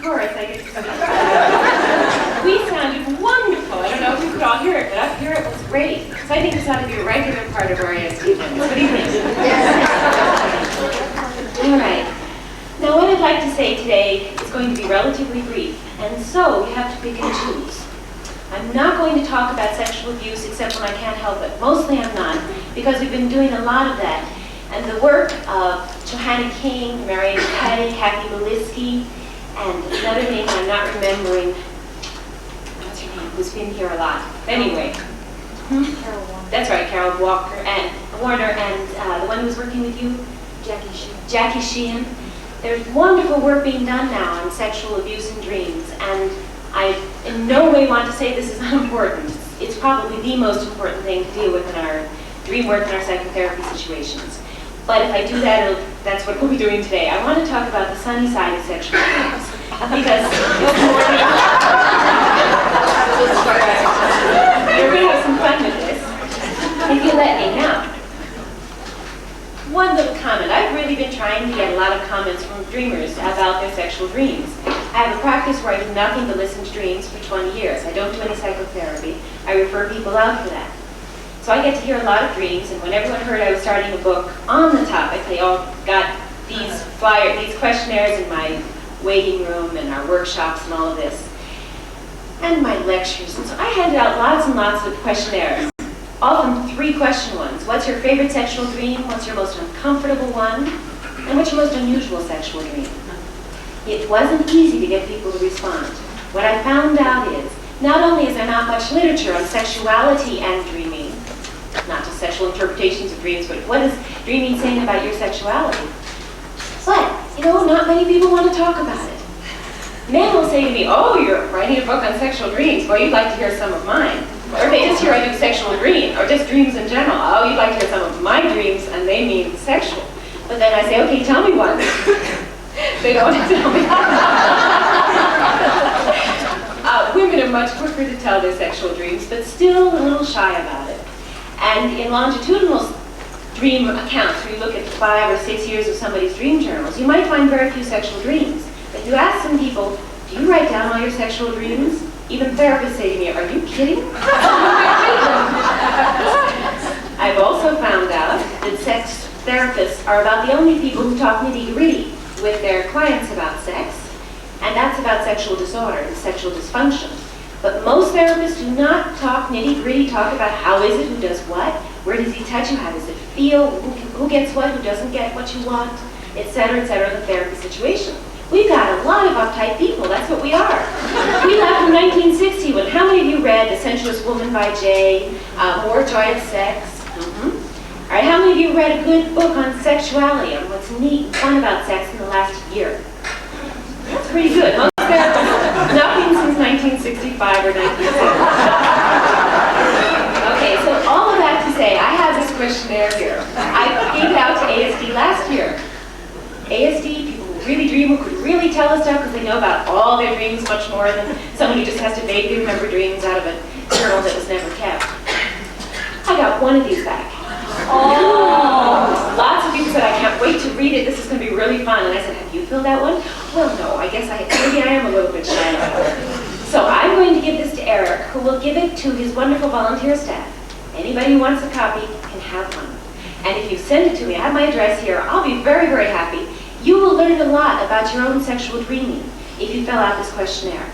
chorus, I get to sing. We sounded wonderful. I don't know if you could all hear it, but up here it was great. So I think this ought to be a regular part of our ASD events. What do you think? All right. Now what I'd like to say today is going to be relatively brief, and so you have to pick and choose. I'm not going to talk about sexual abuse except when I can't help it. Mostly I'm not, because we've been doing a lot of that. And the work of Johanna King, Marion Petty, Kathy Maliski, and another name I'm not remembering, what's her name, who's been here a lot. Anyway, Carol Warner. That's right, Carol Walker and Warner, and the one who's working with you, Jackie Sheehan. Jackie Sheehan. There's wonderful work being done now on sexual abuse and dreams, and I in no way want to say this is unimportant. It's probably the most important thing to deal with in our dream work and our psychotherapy situations. But if I do that, that's what we'll be doing today. I want to talk about the sunny side of sexual dreams, because we're going to have some fun with this, if you let me. Now, one little comment. I've really been trying to get a lot of comments from dreamers about their sexual dreams. I have a practice where I do nothing but listen to dreams for 20 years. I don't do any psychotherapy. I refer people out for that. So I get to hear a lot of dreams, and when everyone heard I was starting a book on the topic, they all got these questionnaires in my waiting room and our workshops and all of this, and my lectures. And so I handed out lots and lots of questionnaires, often 3 question ones. What's your favorite sexual dream? What's your most uncomfortable one? And what's your most unusual sexual dream? It wasn't easy to get people to respond. What I found out is, not only is there not much literature on sexuality and dreaming, not just sexual interpretations of dreams, but what is dreaming saying about your sexuality? But, not many people want to talk about it. Men will say to me, oh, you're writing a book on sexual dreams. Well, you'd like to hear some of mine. Or if they just hear I do sexual dreams, or just dreams in general, oh, you'd like to hear some of my dreams, and they mean sexual. But then I say, okay, tell me one. They don't want to tell me. Women are much quicker to tell their sexual dreams, but still a little shy about it. And in longitudinal dream accounts, where you look at 5 or 6 years of somebody's dream journals, you might find very few sexual dreams. But if you ask some people, do you write down all your sexual dreams? Even therapists say to me, are you kidding? I've also found out that sex therapists are about the only people who talk nitty-gritty with their clients about sex, and that's about sexual disorder and sexual dysfunction. But most therapists do not talk nitty-gritty, talk about how is it, who does what, where does he touch you, how does it feel, who gets what, who doesn't get what you want, etc., in the therapy situation. We've got a lot of uptight people, that's what we are. We left in 1960 when, how many of you read The Sensuous Woman by Jay, More Joy of Sex? All right, how many of you read a good book on sexuality, on what's neat and fun about sex in the last year? That's pretty good. Most therapists, nothing since 1965 or 1970. Okay, so all of that to say, I have this questionnaire here. I gave it out to ASD last year. ASD, people who really dream, who could really tell us stuff because they know about all their dreams much more than someone who just has to vaguely remember dreams out of a journal that was never kept. I got one of these back. Oh! Lots of people said, I can't wait to read it. This is going to be really fun. And I said, have you filled out one? Well, no, I guess maybe I am a little bit shy about it. So I'm going to give this to Eric, who will give it to his wonderful volunteer staff. Anybody who wants a copy can have one. And if you send it to me, I have my address here. I'll be very, very happy. You will learn a lot about your own sexual dreaming if you fill out this questionnaire.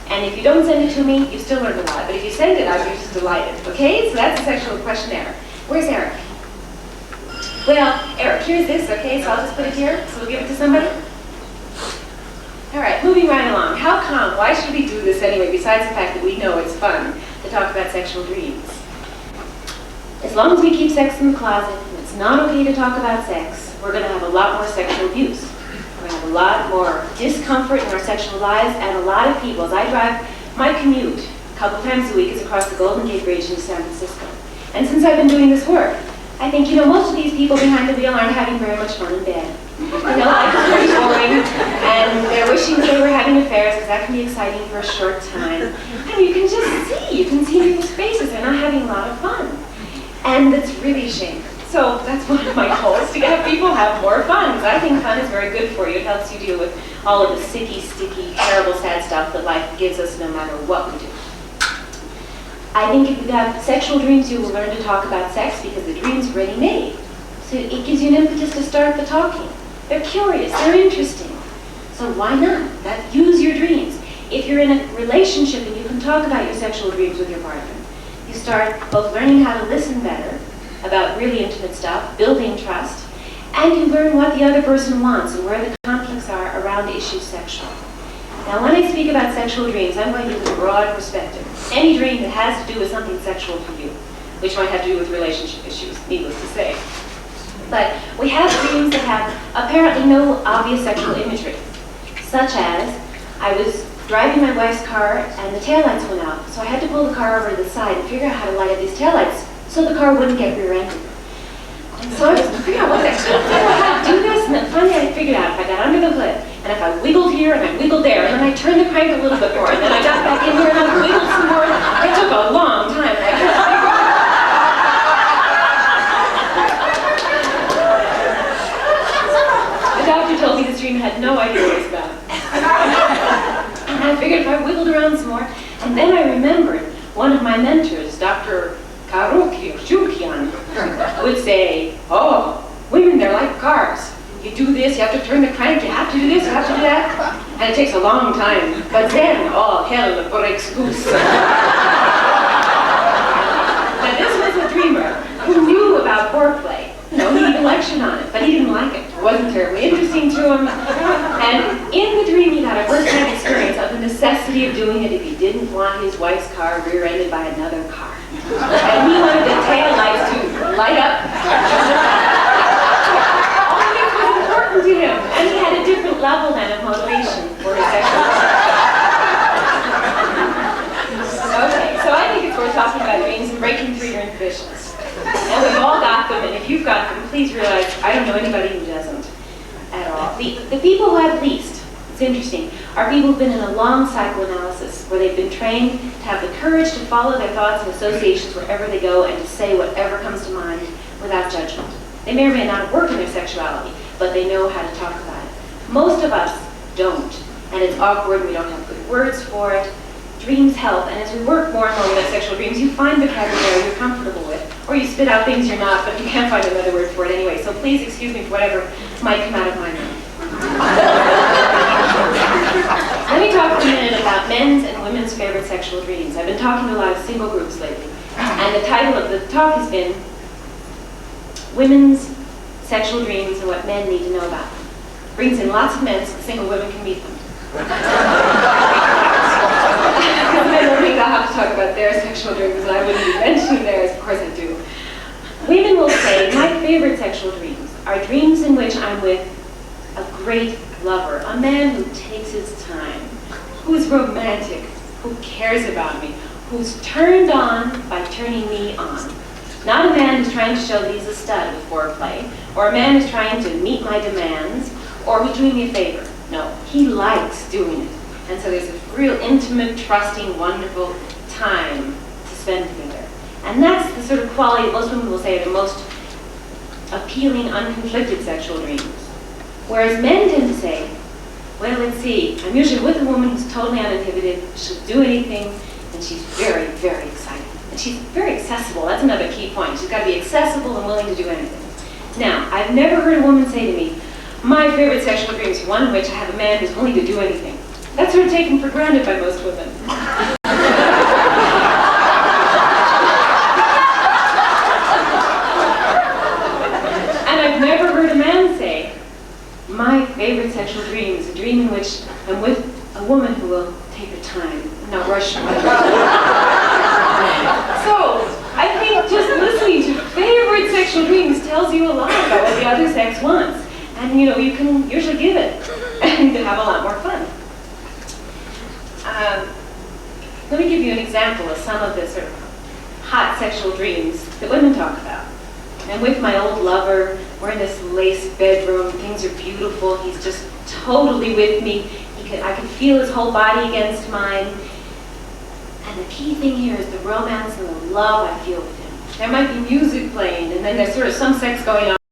And if you don't send it to me, you still learn a lot. But if you send it, I'll be just delighted. Okay? So that's a sexual questionnaire. Where's Eric? Well, Eric, here's this, okay? So I'll just put it here. So we'll give it to somebody. All right, moving right along. How come? Why should we do this anyway, besides the fact that we know it's fun to talk about sexual dreams? As long as we keep sex in the closet, and it's not okay to talk about sex, we're going to have a lot more sexual abuse. We're going to have a lot more discomfort in our sexual lives, and a lot of people, as I drive, my commute a couple times a week is across the Golden Gate Bridge in San Francisco. And since I've been doing this work, I think, most of these people behind the wheel aren't having very much fun in bed. Life is pretty boring, and they're wishing they were having affairs, because that can be exciting for a short time. And you can just see, people's faces, they're not having a lot of fun. And that's really a shame. So So that's one of my goals, to have people have more fun, because I think fun is very good for you. It helps you deal with all of the sicky, sticky, terrible, sad stuff that life gives us no matter what we do. I think if you have sexual dreams, you will learn to talk about sex because the dream's already made. So it gives you an impetus to start the talking. They're curious, they're interesting. So why not? Use your dreams. If you're in a relationship and you can talk about your sexual dreams with your partner, you start both learning how to listen better about really intimate stuff, building trust, and you learn what the other person wants and where the conflicts are around issues sexual. Now, when I speak about sexual dreams, I'm going to use a broad perspective. Any dream that has to do with something sexual for you, which might have to do with relationship issues, needless to say. But we have dreams that have apparently no obvious sexual imagery, such as I was driving my wife's car and the taillights went out, so I had to pull the car over to the side and figure out how to light up these taillights so the car wouldn't get rear-ended. And so I was figuring out how to do this, and then finally I figured out if I got under the hood, and if I wiggled here and I wiggled there, and then I turned the crank a little bit more, and then I got back in here and I wiggled some more. It took a long time. And I couldn't figure it out. The doctor told me this dream had no idea what it was about. And I figured if I wiggled around some more, and then I remembered one of my mentors, Dr. Karukian, would say, oh, women, they're like cars. You do this, you have to turn the crank, you have to do this, you have to do that. And it takes a long time. But then, all hell breaks loose. Now, this was a dreamer who knew about foreplay. He even lectured on it, but he didn't like it. It wasn't terribly interesting to him. And in the dream, he got a first-hand experience of the necessity of doing it if he didn't want his wife's car rear-ended by another car. And he wanted the tail lights to light up. All this was important to him, and he had a different level then of motivation for his sexual life. Okay, so I think it's worth talking about dreams and breaking through your inhibitions. And we've all got them, and if you've got them, please realize I don't know anybody who doesn't at all. The people who have least, it's interesting, are people who've been in a long psychoanalysis where they've been trained to have the courage to follow their thoughts and associations wherever they go and to say whatever comes to mind without judgment. They may or may not work in their sexuality, but they know how to talk about it. Most of us don't, and it's awkward, we don't have good words for it. Dreams help, and as we work more and more with our sexual dreams, you find vocabulary you're comfortable with, or you spit out things you're not, but you can't find another word for it anyway. So please excuse me for whatever might come out of my mouth. Let me talk for a minute about men's and women's favorite sexual dreams. I've been talking to a lot of single groups lately, and the title of the talk has been Women's Sexual Dreams and What Men Need to Know About Them. Brings in lots of men so the single women can meet them. I don't think I'll have to talk about their sexual dreams, and I wouldn't be mentioning theirs, of course I do. Women will say, my favorite sexual dreams are dreams in which I'm with a great lover, a man who takes his time, who's romantic, who cares about me, who's turned on by turning me on. Not a man who's trying to show that he's a stud with foreplay, or a man who's trying to meet my demands, or who's doing me a favor. No, he likes doing it. And so there's a real intimate, trusting, wonderful time to spend together. And that's the sort of quality most women will say are the most appealing, unconflicted sexual dreams. Whereas men tend to say, well, let's see, I'm usually with a woman who's totally uninhibited, she'll do anything, and she's very, very excited. And she's very accessible, that's another key point. She's got to be accessible and willing to do anything. Now, I've never heard a woman say to me, my favorite sexual dream is one in which I have a man who's willing to do anything. That's sort of taken for granted by most women. And I've never heard a man say, my favorite sexual dream is a dream in which I'm with a woman who will take her time and not rush me. So, I think just listening to favorite sexual dreams tells you a lot about what the other sex wants. And you can usually give it and have a lot more fun. Let me give you an example of some of the sort of hot sexual dreams that women talk about. I'm with my old lover, we're in this lace bedroom, things are beautiful, he's just totally with me, I can feel his whole body against mine. And the key thing here is the romance and the love I feel with him. there might be music playing, and then there's sort of some sex going on.